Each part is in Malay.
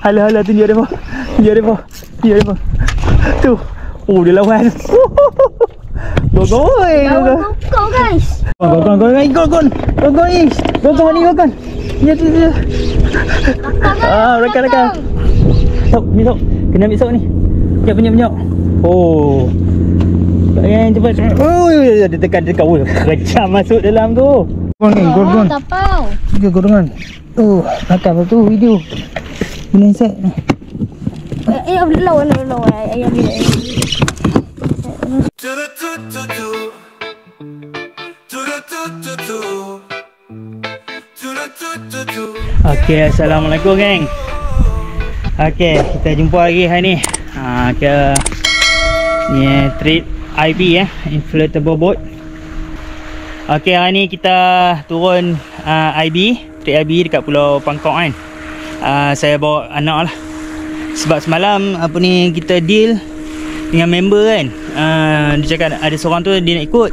Hala tunjuk dia, tunjuk dia. Tu. Oh, dia lawan. Go guys. Go guys. Go ni. Ya tu. Rekan. Sok. Kena ambil sok ni. Penyok. Oh. Cepat. Oh, dia tekan. Oh, kecam masuk dalam tu. Gorgon. Tapau. Tiga gorgon. Oh, makan tu video. Boleh set. Lawan. Ayam dia. Okay, assalamualaikum geng. Okay, kita jumpa lagi hari ni. Ke ni trip IB inflatable boat. Okay, hari ni kita turun IB, trip IB dekat Pulau Pangkok kan. Saya bawa anak lah. Sebab semalam kita deal dengan member kan. Dia cakap ada seorang tu dia nak ikut.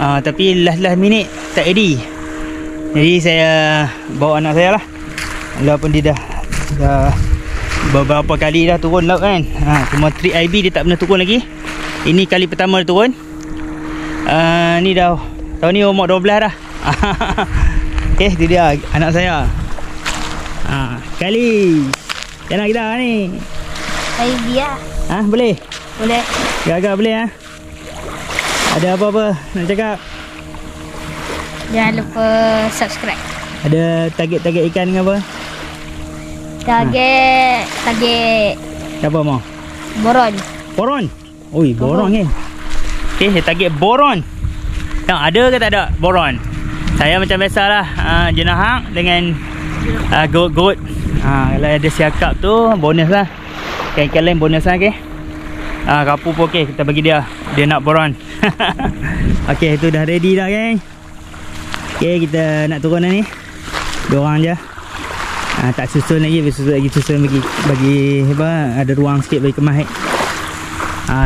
Tapi last minute tak ready. Jadi saya bawa anak saya lah. Walaupun dia dah beberapa kali dah turun laut kan. Cuma trip IB dia tak pernah turun lagi. Ini kali pertama dia turun. Ni dah tahun ni umur 12 dah. Okay, itu dia anak saya. Kali jangan kita ni. IB lah. Boleh? Boleh. Agak boleh Ada apa-apa nak cakap? Jangan lupa subscribe. Ada target ikan ke apa? Target apa mau? Boron. Oi, boron kan. Okay, saya target boron. Yang ada ke tak ada boron? Saya macam biasalah, jenahak dengan goat. Kalau ada siakap tu bonus lah. Ikan lain bonus lah. Okay. Kapu pun okey, kita bagi dia nak boron. Okey, itu dah ready dah geng. Okey, kita nak turun dah ni. Dua orang je. Tak susun lagi bagi apa, ada ruang sikit bagi kemas.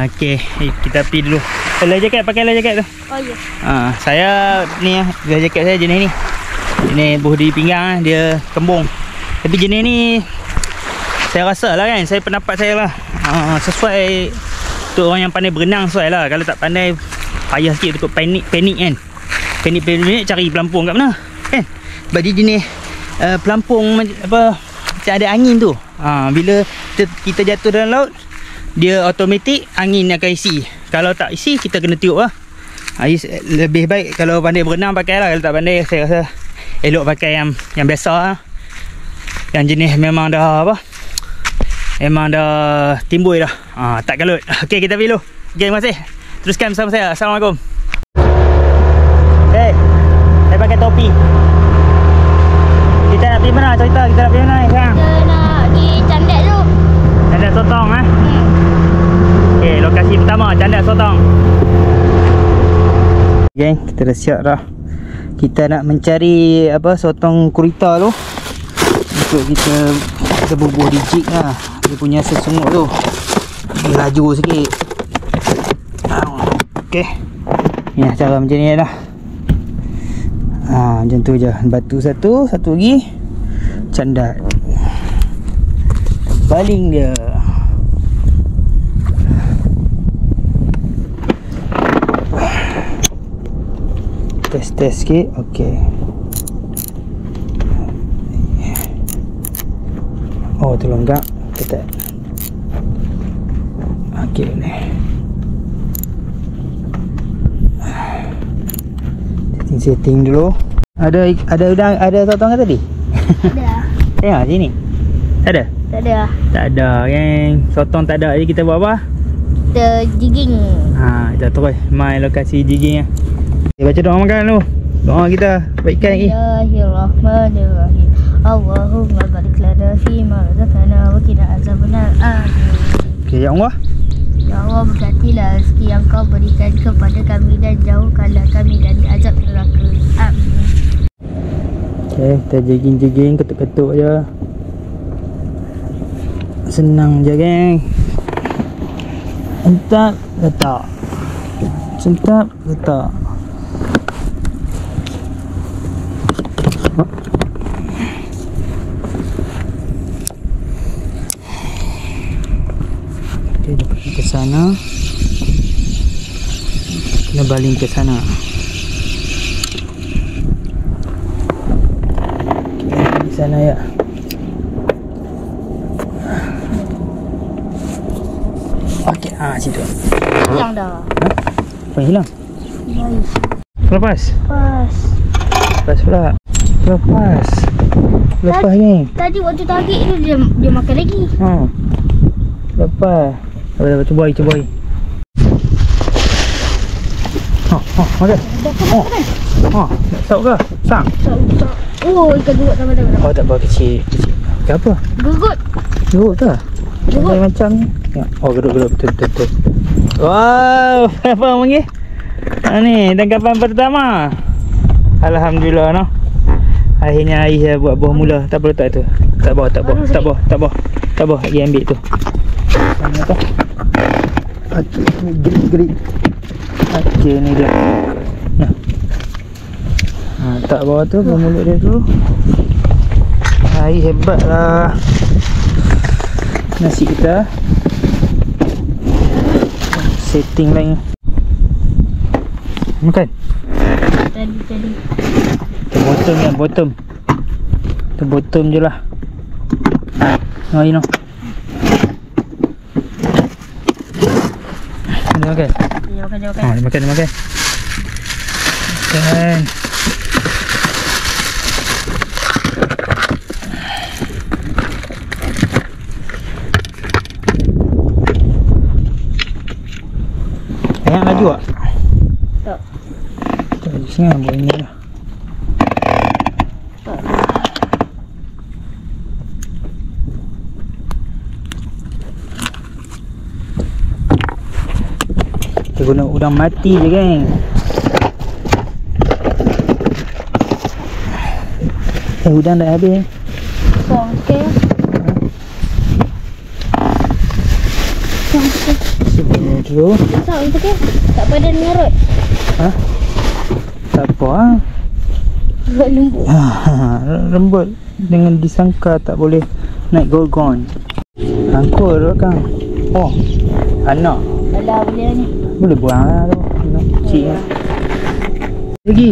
Okey, kita pergi dulu. Life jacket, pakai life jacket tu. Oh ya. Saya ni life jacket saya jenis ni. Jenis buh di pinggang dia kembung. Tapi jenis ni saya rasa lah kan, saya pendapat saya lah, sesuai untuk orang yang pandai berenang sesuai lah. Kalau tak pandai payah sikit untuk panik kan. Panik cari pelampung kat mana kan. Sebab dia jenis pelampung apa, macam ada angin tu. Bila kita jatuh dalam laut, dia automatik angin akan isi. Kalau tak isi, kita kena tiup lah. Lebih baik kalau pandai berenang pakai lah. Kalau tak pandai, saya rasa elok pakai yang biasa lah. Yang jenis memang dah apa, memang dah timbul dah. Tak kalut. Okey, kita pergi dulu. Okey, terima kasih. Teruskan bersama saya. Assalamualaikum. Okey, saya pakai topi. Kita nak pergi mana? Cerita kita nak pergi mana ni sekarang? Kita nak di Candak tu. Candak Sotong Okey, lokasi pertama Candak Sotong. Geng, kita dah siap dah. Kita nak mencari apa, sotong kurita tu. Untuk kita bubuh di jig lah. Dia punya sesunguk tu dia laju sikit. Okey, ni cara macam ni dah. Macam tu je. Batu satu lagi candat. Baling dia. Test sikit. Okey. Oh, tu longgak. Ketat. Okey ni. Setting dulu. Ada udang, ada sotong ke tadi? Ada. Tengok sini. Tak ada? Tak ada. Tak ada, geng. Sotong tak ada. Jadi kita buat apa? Kita jigging. Kita terus main lokasi jigging lah. Baca doa makan dulu. Doa kita buat ikan lagi. Bismillahirrahmanirrahim. Allahumma barik lana fima razaqtana wa qina azabannar. Amin. Okey, ya Allah. Ya Allah, berkatilah rezeki yang kau berikan kepada kami dan jauhkanlah kami dari azab neraka. Amin. Okey, kita jigging, ketuk-ketuk je. Senang je, geng. Entap, letak. Sentap, letak. Okay, dia pergi ke sana. Kena baling ke sana. Okay, di sana ya. Okay, situ. Hilang dah. Apa yang hilang? Baik. Lepas? Pas. Lepas pula. Lepas. Lepas ni. Tadi waktu tarik tu dia makan lagi. Lepas. Lepas cuba lagi. Makan. Nak tahu ke? Sang. Oh, ikan gerut tambah. Oh, tak apa, kecil. Ikan apa? Gerut. Gerut ke? Gerut. Macam ni. Oh, gerut. Betul. Wow, apa panggil? Ni, tangkapan pertama. Alhamdulillah, no. Akhirnya Aisyah buat buah mula. Tak apa letak tu. Tak apa. Lagi ambil tu. Mana tu? Okey, gerik. Okey, ni dia. Nah. Tak bawah tu, buah mulut dia tu. Hai, hebatlah. Nasi kita. Setting lain. Makan. Tadi. Bottom. Kita bottom je lah. You know. Dia makan. Dia makan. Dia makan. Makan. Ayam laju tak? Tak. Tak laju sangat buat ini lah. Tak. Kita guna udang mati je, geng. Udang dah habis. Okey. Sini dulu. Tak, itu ke? Tak pada ngerut. Tak apa lah. Buat lembut. Lembut. Dengan disangka tak boleh naik gorgon. Angkut tu kan. Oh, anak. Alah, boleh ni. Boleh buang lah tu. Anak kecil lah. Lagi.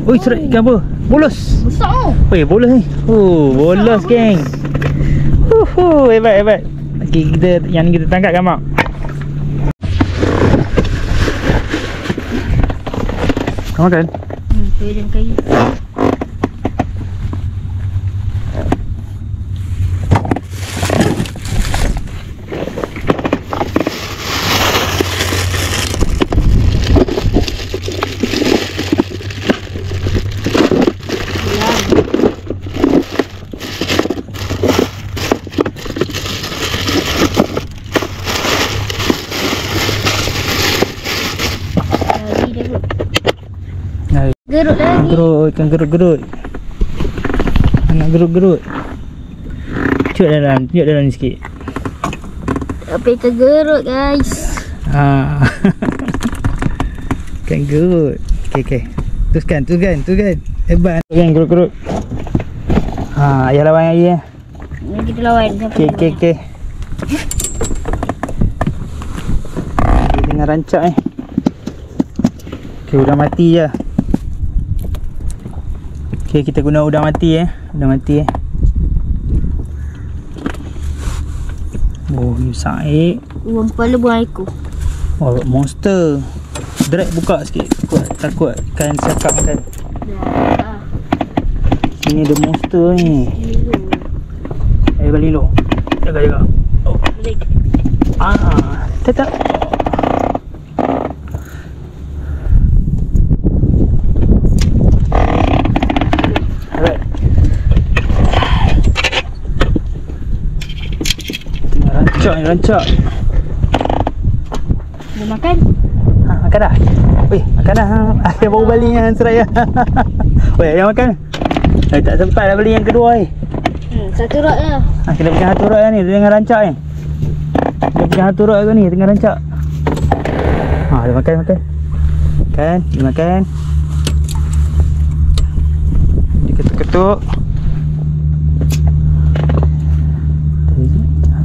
Oi, serat ikan apa? Bolos. Besar tu. Weh, bolos ni. Bolos, geng. Hebat. Okay, yang kita tangkap kan, Mak? Kau makan? Tu dia kayu. Gerut lagi. Ikan gerut. Anak gerut. Tunjuk dalam ni sikit. Apa ikan gerut, guys? Ikan gerut. Okay. Teruskan. Hebat. Ikan gerut. Ayah lawan lagi ya. Ni kita lawan. Okay. Dia tengah rancak ni. Okay, udah mati je. Okay, kita guna udang mati Oh, ni saik. Uang kepala buang ekor. Oh, monster. Drag buka sikit. Takut ikan cakap makan. Ini ada monster ni. Air balilo. Jaga. Oh. Tak. Rancak. Dia makan? Makan dah? Weh, makan dah. Saya baru balik yang seraya. Weh, yang makan? Tak sempat dah beli yang kedua ni. Satu rot lah. Kena pegang satu rot ni, dia tengah rancak ni. Dia pegang satu rot ke ni, tengah rancak. Dia makan. Dia makan. Dia ketuk-ketuk.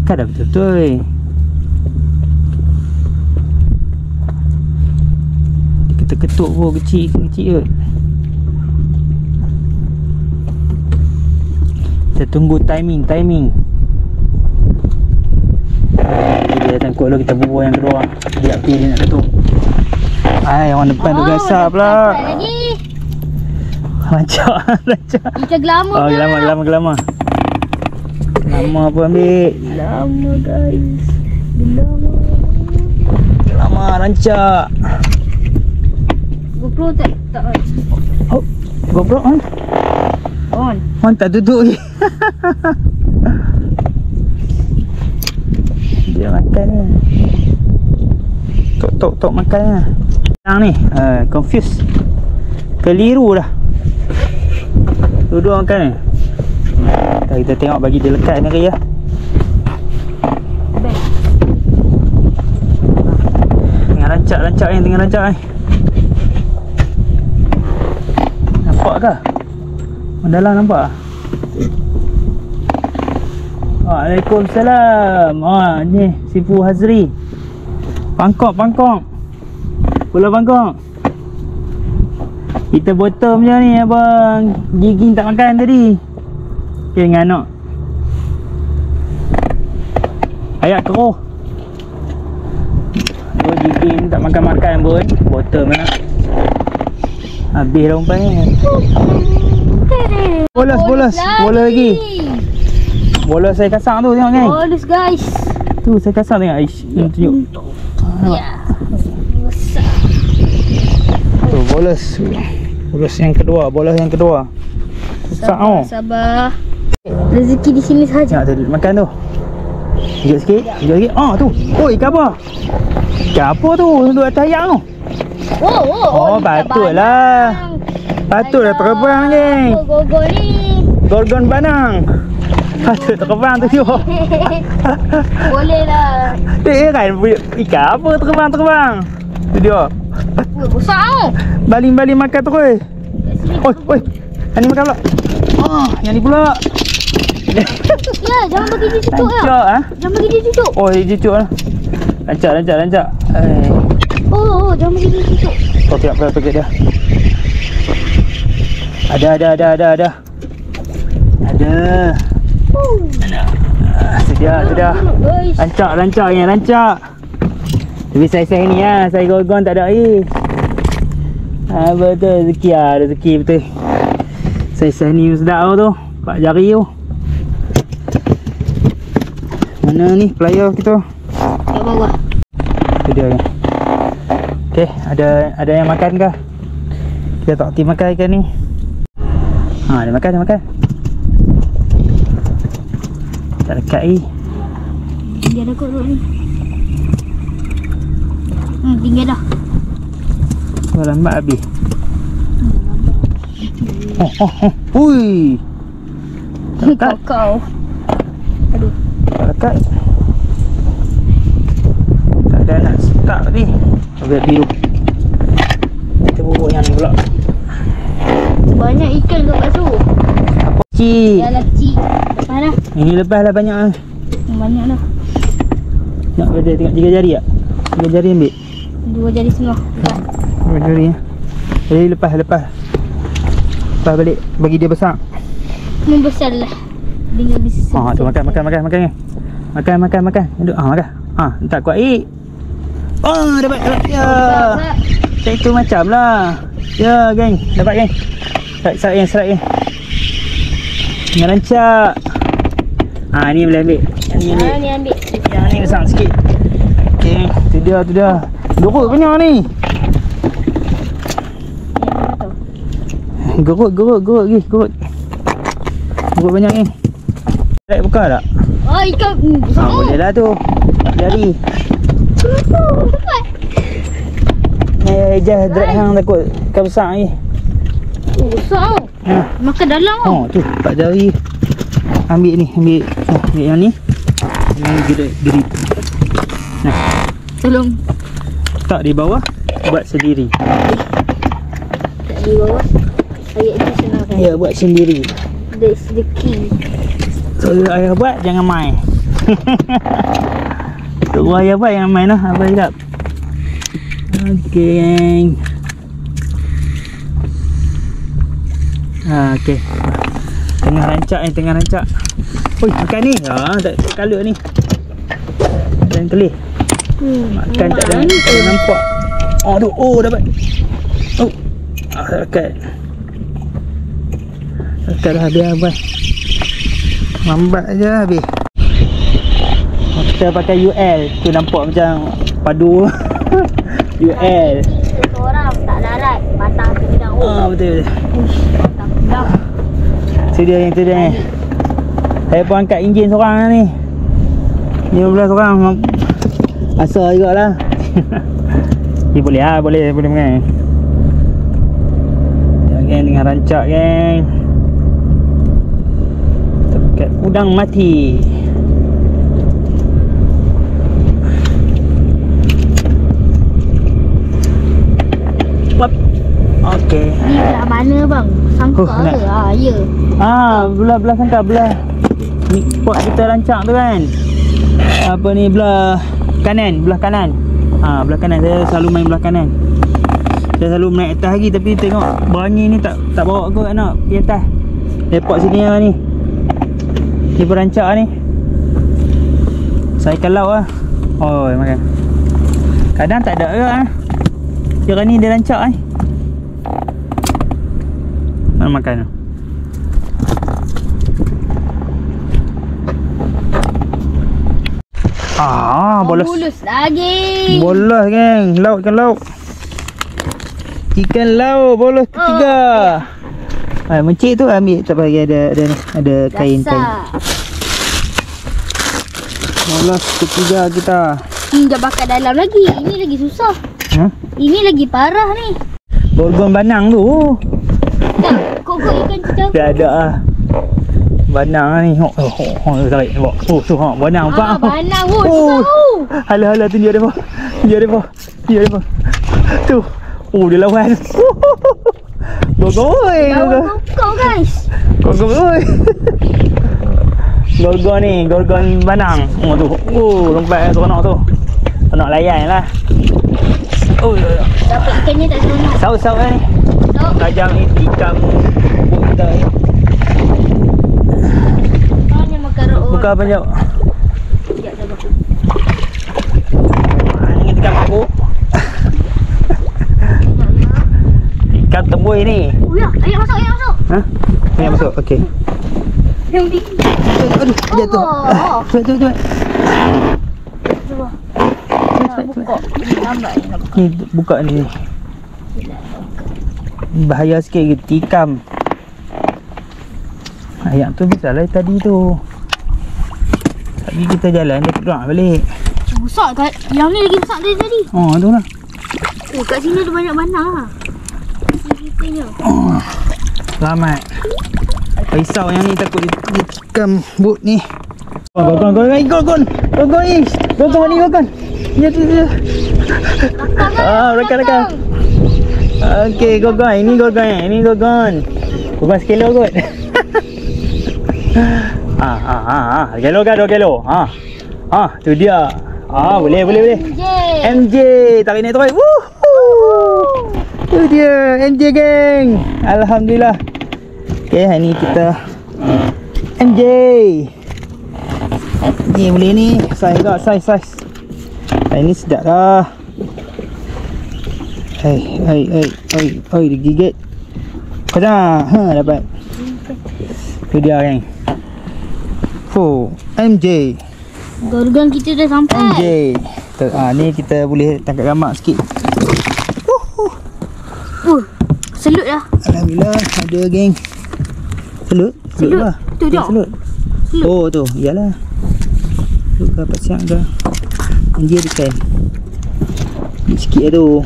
Makan dah betul-betul. Kita ketuk pun kecil-kecil kot. Kita tunggu timing. Dia datang kot lah, kita bubuh yang kedua. Dia api dia nak ketuk. Orang depan tu gasar pula. Lagi. Rancak. Kita gelama Oh, kan? gelama. Lama pun ambil. Lama guys. Lama rancak. GoPro tak Oh, GoPro on. on. Tak tutup lagi. Dia makan ni. Tok makan lah. Sekarang ni confused. Keliru dah. Dua-dua makan ni. Kita tengok bagi dia lekat ni ke ya. Tengah rancak ni. Nampak ke? Dalam nampak? Waalaikumsalam. Ni Sifu Hazri. Pangkok. Pulau Pangkok. Kita botol macam ni abang. Gigi tak makan tadi. Okay, dengan anak. Ayak keruh. Gigi ni tak makan pun. Botol mana? Habis dah umpan ni. Bolos. Bola lagi. Bola saya kasar tu tengok kan. Bolos guys. Tu saya kasar tengok. Ni tunjuk. Ya. Besar. Tu bolos. Bolos yang kedua. Besar tau. Sabar. Rezeki di sini saja. Nak tadi makan tu. Tunjuk sikit. Tu. Oi, apa? Apa tu? Duduk atas ayak tu. Oh, patutlah. Patutlah terbang ni. Gorgon ni. Gorgon banang. Patut terbang tu dia. Boleh lah. Kan ikan apa terbang. Tu dia. Besar tau. Baling makan terus. Oi. Yang ni makan pula. Yang ni pula. Ya, jangan bagi dia cucuk lah. Rancak Jangan bagi dia cucuk. Oh, dia cucuk lah. Rancak. Jangan bagi dia cucuk. Oh, tengok paket dia. Ada. Sedia. Rancak. Tapi saiz ni lah. Saiz gorgon tak ada air. Betul rezeki betul. Saiz ni sedap tu. 4 jari tu. Mana ni player kita? Kat bawah. Tu dia kan. Okey, ada yang makan ke? Kita tak reti makan ikan ni. Dia makan. Tak dekat ni. Dia ada kot ni. Tinggal dah. Lambat habis. Hui. Tak Kau. Aduh. Tak dekat. Tak ada nak start tadi. Biar biru. Kita bubuk yang ni pula. Banyak ikan kat tu. Apa cik? Dah cik. Mana? Ini lepas lah banyak lah. Banyak dah. Nak beda tengok 3 jari tak? 3 jari ambil. 2 jari setengah. 2 jari ya. Jadi lepas balik bagi dia besar. Membesar lah. Dengan besar. Tu makan. Makan. Duduk. Makan. Tak kuat dapat. Ya. Saya tu macam lah. Ya, geng. Dapat geng. Serat geng. Dengan rancak. Ni boleh ambil. Ni ambil. Yang ni besar sikit. Okey, tu dia. Gerut banyak ni. Gerut banyak ni. Tarik buka tak? Ikan besar. Boleh lah tu. Tak jari. Jah drag hang takut ikan besar ni. Besar. Makan dalam tau. Tu 4 jari. Ambil yang ni. Yang geri. Tolong. Tak di bawah, buat sendiri. Tak di bawah. Ayat ni senang kan? Ya, buat sendiri. That's the key. So, ayah buat, jangan main. Tok ayah buat, jangan main lah. Abang hilap. Okey, geng. Okey. Tengah rancak ni, tengah rancak. Oi, makan ni. Tak color ni. Dan kelih. Makan tak ada. Nampak. Aduh, dapat. Dekat. Dekat dah habis abang. Lambat je habis. Kita pakai UL. Tu nampak macam padu. UL. Seorang tak larat. Patah sedang. Betul. Patah sedang. Itu dia ni. Saya pun angkat enjin seorang ni. 15 orang. Asal juga lah. Ni boleh lah, boleh makan. Geng dengan rancak geng. Dekat udang mati. Okey. Ni belah mana bang? Sangka ke? Ya. Belah sangka belah. Ni pot kita rancak tu kan. Apa ni belah kanan. Belah kanan saya selalu main belah kanan. Saya selalu naik atas lagi tapi tengok berangi ni tak bawa aku nak pergi atas. Lepak sini lah ni. Ni perancak ni. Saya kalau lah. Makan. Kadang tak ada ke lah. Kira ni dia rancak ni. Mana makan tu? Bolos. Bolos lagi. Bolos geng. Ikan laut. Ikan laut bolos ketiga. Mencik tu ambil tak payah ada kain. Bolos ketiga kita. Dah bakar dalam lagi. Ini lagi susah. Ini lagi parah ni. Gorgon banang tu. Tak, kok ikan cicak. Tak ada lah. Banang lah ni. Tarik. Tu banang pak. Banang Hala tu dia ada apa? Tu. Dia lawan. Gorgon. Kau guys. Gorgon. Gorgon ni, gorgon banang. Tu. Lompat seronok tu. Nak layan lah. Dapat ikannya tak seronok. Saut ni. Tajam ni ikan buk kita ni. Mana makan roh. Buka apa jauh? Sekejap dah. Ini ikan buk. Ikan tembui ni. Ya, ayo masuk. Ayo masuk, okey. Yang tinggi. Aduh, jatuh. Cepat. Buka. Lambat ni nak buka. Ni buka ni. Bahaya sikit tikam. Ayam tu besar lah tadi tu. Tadi kita jalan dia keluar balik. Besar kat. Yang ni lagi besar dari tadi. Tu lah. Kat sini ada banyak banang lah. Selamat. Risau yang ni takut ditikam bot ni. Gorgon ni. Ya tu. Rekan. Okey, gorgon. Ini gorgon. Gorgon sekilo kot. Kilo ke 2 kilo? Tu dia. Boleh. MJ. Tarik naik terus. Tu dia MJ geng. Alhamdulillah. Okey, hari ni kita MJ. Ni boleh ni. Saiz. Hari ni sedap dah. Hai, digigit. Kau dah. Dapat. Tu dia geng. MJ. Gorgon kita dah sampai. MJ. Ni kita boleh tangkap gamak sikit. Selut dah. Alhamdulillah ada geng. Selut lah. Tu dia. Selut. Tu. Iyalah. Tu ke apa siang ke? Dia dekat. Sikit tu.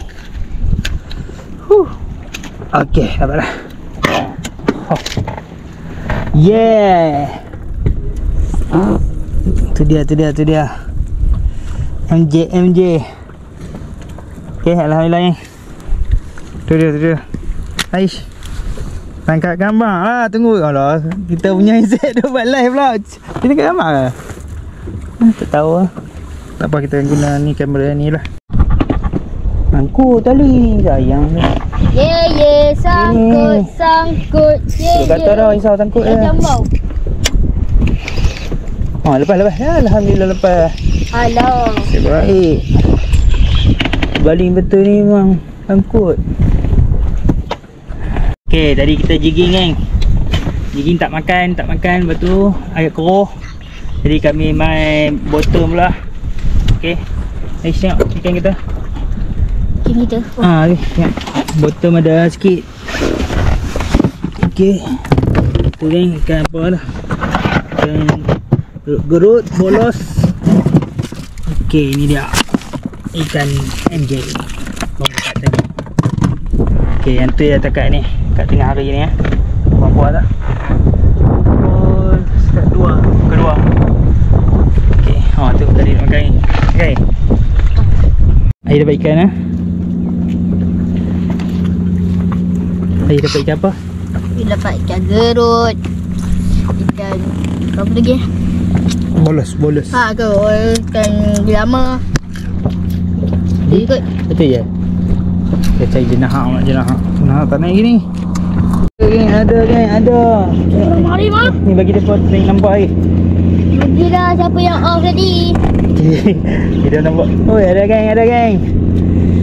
Okey, dapatlah. Yeah. Tu dia. MJ. Okey, alhamdulillah ni. Tu dia. Aish. Tangkap gambar lah. Tunggu. Alah, kita punya set dia buat live pula. Kita tangkap gambar ke? Tak tahu lah. Tak apa, kita guna ni kamera ni lah. Angku tali. Sayang ni. Yeah. sangkut, sangkut. Dia kata dah risau sangkut Dah dah. jambau. Lepas. Ya, alhamdulillah lepas. Alah. Baik. Baling betul ni memang sangkut. Okey, tadi kita jigging geng. Jigging tak makan. Lepas tu agak keruh. Jadi kami main bottom pula. Okey. Mari tengok ikan kita. Ikan kita. Ni tengok. Bottom ada sikit. Okey. Tu geng, ikan apa dah. Ikan gerut bolos. Okey, ni dia. Ikan MJ. Baru dekat tadi. Okey, yang tu yang dekat ni. Kat tengah hari ni Buah-buah tak? Oh, kedua. Okey, tu tadi nak makan ni. Okey. Air dapat ikan Air dapat ikan apa? Kita dapat ikan gerut. Ikan apa lagi? Bolos. Ikan gelama. Dia ikut. Betul je. Kita cari jenahak. Jenahak tak naik lagi ni. Ada. Mari mah. Ni bagi dia pot ring nampak air. Bagilah siapa yang off tadi. Dia nampak. Oi, ada geng.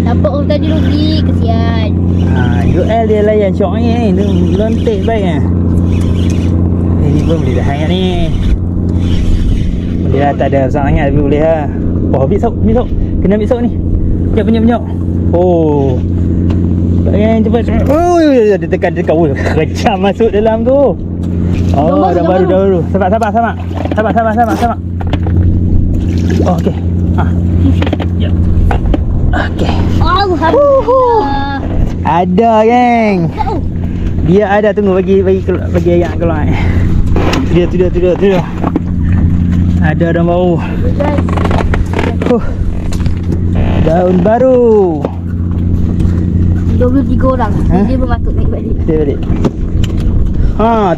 Nampak off tadi rugi. Kesian. UL dia layan syok ni. Dia lontek baik ni pun boleh dah hangat ni. Boleh lah, tak ada besar sangat tapi boleh lah. Oh, ambil sok. Kena ambil sok ni. Penyok. Oh. Cepat. Oh, dia tekan. Oh, kejam masuk dalam tu. Oh, dah baru. Sabar. Oh, okey. Ya. Okey. Alhamdulillah. Ada, geng. Dia ada, tunggu bagi ayam keluar. Tu dia. Ada daun baru. Daun baru. 23 orang. Dia bermaksud naik balik. Dia balik.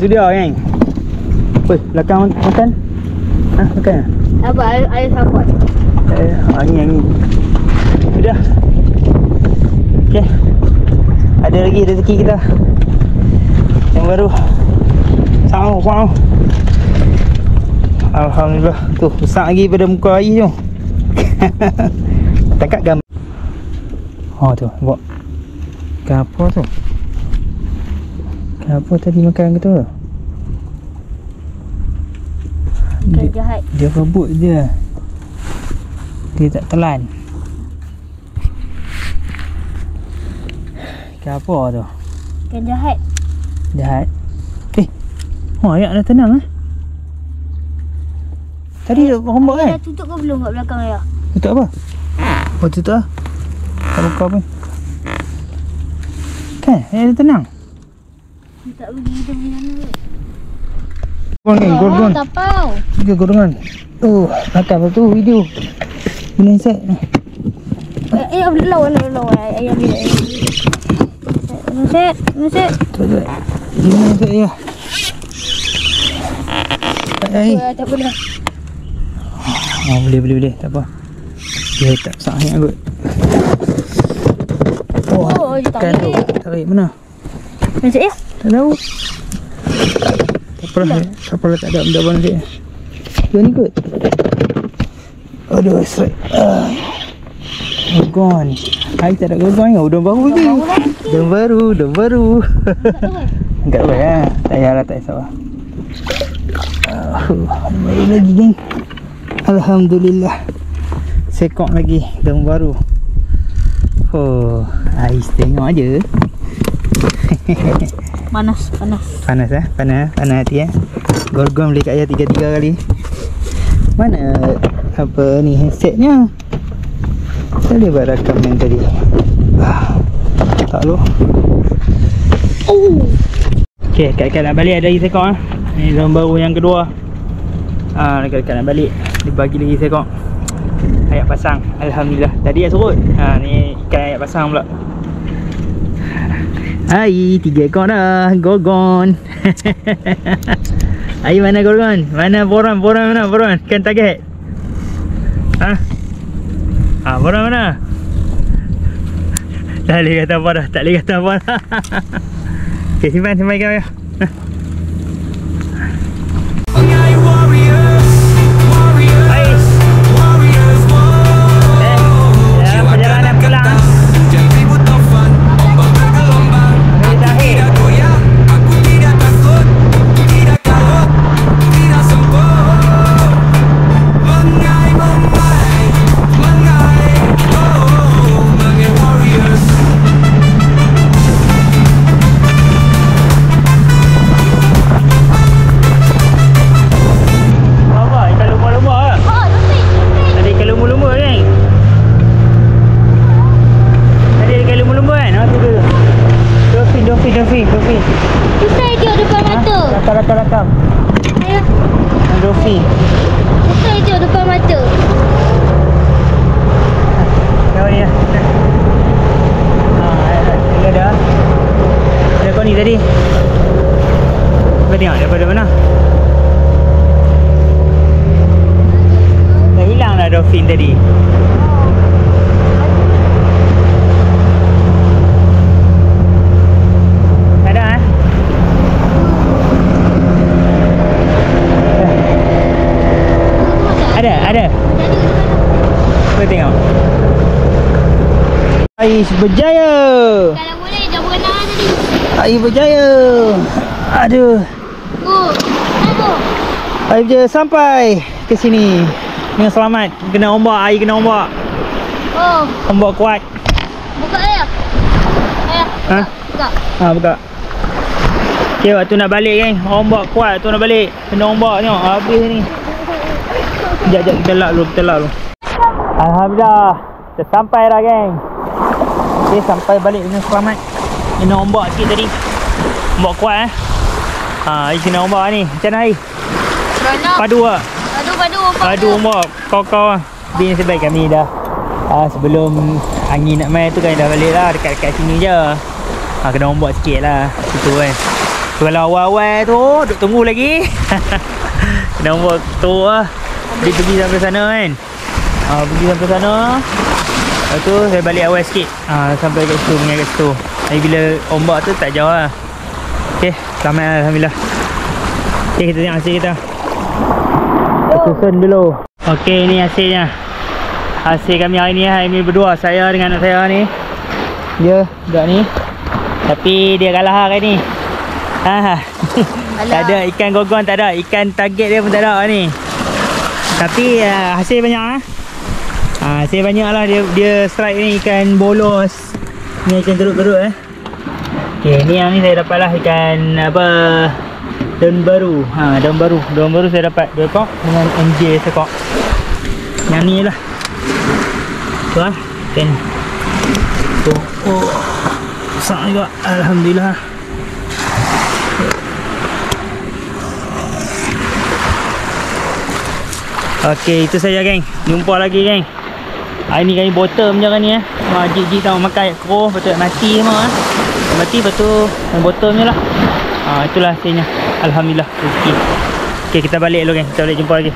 Tu dia, geng. Weh, belakang makan. Makan. Apa air sapot. Angin. Sudah. Okey. Ada lagi rezeki kita. Yang baru. Wow. Alhamdulillah. Tu besar lagi pada muka air tu. Tangkap gambar. Tu buat. Apa tu? Apa tadi makan ke tu? Ikan jahat. Dia rebut je. Dia tak telan. Ikan apa tu? Ikan jahat. Ayak dah tenang Tadi rombak kan? Dah tutup ke belum kat belakang ayah? Tutup apa? Tutup lah. Tak buka pun. Kan? Dah tenang. Dia tak pergi kita punya mana. Gorgon. Tapau. Tiga gorgon. Makan tu video. Bila set. Lawan. Ayah bila. Set. Tutup. Gimana set ya? Tak boleh. Boleh. Tak apa. Dia tak besar sangat kot. Dia tak Ikan tu. boleh. Tarik mana? Macam ya? Tak tahu. Tak apalah, tak ada benda apa nanti. Dia ni kot. Aduh, strike. Gorgon. Air tak ada gorgon ke? Udang baru lagi. Udang baru. Angkat boleh lah. Tak payahlah, tak kisah. Baru lagi, geng. Alhamdulillah. Sekok lagi daun baru. Ais tengok aja. Panas. Panas hati Gorgon beli kat ayah 3 kali. Mana apa ni headsetnya? Saya boleh buat rakam yang tadi. Tak lu. Okey, kat nak balik ada lagi sekok. Ni daun baru yang kedua. Dekat nak balik. Dia bagi lagi sekok. Ayak pasang. Alhamdulillah. Tadi yang surut. Ni ikan ayak pasang pula. Hai, 3 ekor dah. Gorgon. Hai, mana gorgon? Mana boran mana? Boran. Kan target. Boran mana? Tak boleh kata apa dah. Tak boleh kata apa dah. Okay, simpan ikan ya. Perjalanan pulang. Dolphin. Kita hijau depan mata. Rakam. Ayo. Dolphin. Kita hijau depan mata. Kau ni lah. Ini ada. Ada kau ni tadi. Kau tengok daripada mana? Dah hilang dah dolphin tadi. Ada. Kau tengok. Ais berjaya. Kalau boleh dah berenang tadi. Ais berjaya. Aduh. Oh, apa? Ais berjaya sampai ke sini dengan selamat. Kena ombak, air kena ombak. Oh, Ombak kuat. buka ayah. Ayah. Ha? Buka. Buka. Okay, waktu nak balik kan. Ombak kuat tu nak balik. Kena ombak tengok. Habis ni. Sekejap kita lak dulu. Alhamdulillah. Kita sampai dah geng. Okay, sampai balik dengan selamat. Kena ombak sikit tadi. Ombak kuat Air kena ombak ni. Macam mana air? Berenang. Padu lah. Padu ombak. Kau lah. Tapi nasib baik kami dah sebelum angin nak main tu kan dah balik lah. Dekat-dekat sini je. Kena ombak sikit lah. Itu kan. Kalau awal-awal tu duk tunggu lagi. Kena ombak tu lah. Dia pergi sampai sana kan. Pergi sampai sana. Lepas tu saya balik awal sikit. Sampai kat situ, mengai kat situ. Jadi bila ombak tu tak jauh lah. Okay, selamat lah, alhamdulillah. Okay, kita tengok hasil kita. Kita susun dulu. Okay, ni hasilnya. Hasil kami hari ni berdua. Saya dengan anak saya ni. Dia budak ni. Tapi dia kalah hari ni. Tak ada ikan gogon, tak ada. Ikan target dia pun tak ada ni. Tapi hasil banyak hasil banyak lah. Dia strike ni ikan bolos. Ni ikan gerut-gerut Okay, ni yang ni saya dapat lah ikan apa, daun baru. Daun baru saya dapat 2 ekor dengan MJ sekok. Yang ni lah. Tu lah ikan tu. Besar juga, alhamdulillah. Okey, itu saja geng. Jumpa lagi geng. Hari ni kami bottom je kan ni jig-jig tau makan ayat keruh. Lepas tu mati semua mati, lepas tu bottom je lah. Itulah hasilnya. Alhamdulillah rezeki. Okey, kita balik dulu geng. Kita balik jumpa lagi.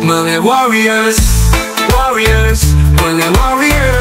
We're warriors, warriors, we're warriors.